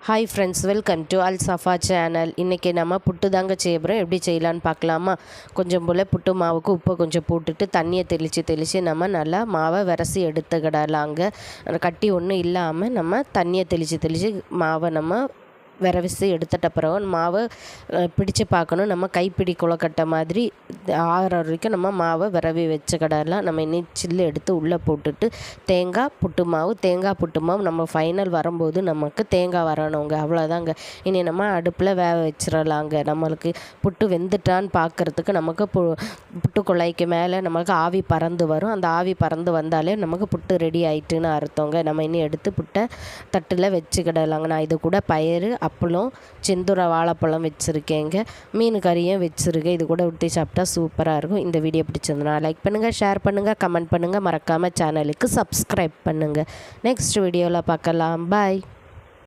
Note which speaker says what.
Speaker 1: Hi friends, welcome to Al Safa channel. இன்றைக்கி நம்ம புட்டு தாங்க செய்ய போகிறோம். எப்படி செய்யலான்னு பார்க்கலாமா? கொஞ்சம் போல் புட்டு மாவுக்கு உப்பை கொஞ்சம் போட்டுட்டு தண்ணியை தெளித்து நம்ம நல்லா மாவை விரசி எடுத்துக்கிடலாங்க. கட்டி ஒன்றும் இல்லாமல் நம்ம தண்ணியை தெளித்து மாவை நம்ம விரவிசி எடுத்துட்ட பிறகு மாவை பிடிச்சு பார்க்கணும். நம்ம கைப்பிடி குளக்கட்டை மாதிரி ஆகிற வரைக்கும் நம்ம மாவை விரவி வச்சுக்கிடலாம். நம்ம இன்னும் சில்லு எடுத்து உள்ளே போட்டுட்டு தேங்காய் புட்டு மாவு நம்ம ஃபைனல் வரும்போது நமக்கு தேங்காய் வரணுங்க. அவ்வளோதாங்க. இனி நம்ம அடுப்பில் வேக வச்சிடலாங்க. நம்மளுக்கு புட்டு வெந்துட்டான்னு பார்க்குறதுக்கு நமக்கு புட்டு குழாய்க்கு மேலே நமக்கு ஆவி பறந்து வரும். அந்த ஆவி பறந்து வந்தாலே நமக்கு புட்டு ரெடி ஆயிட்டுன்னு அர்த்தங்க. நம்ம இன்னும் எடுத்து புட்டை தட்டில் வச்சுக்கிடலாங்க. நான் இது கூட பயிறு, அப்பளம், செந்துரை வாழைப்பழம் வச்சுருக்கேங்க. மீன் கறியும் வச்சுருக்கேன். இது கூட ஊற்றி சாப்பிட்டா சூப்பராக இருக்கும். இந்த வீடியோ பிடிச்சிருந்தா லைக் பண்ணுங்கள், ஷேர் பண்ணுங்கள், கமெண்ட் பண்ணுங்கள். மறக்காமல் சேனலுக்கு சப்ஸ்கிரைப் பண்ணுங்கள். நெக்ஸ்ட் வீடியோவில் பார்க்கலாம். பாய்.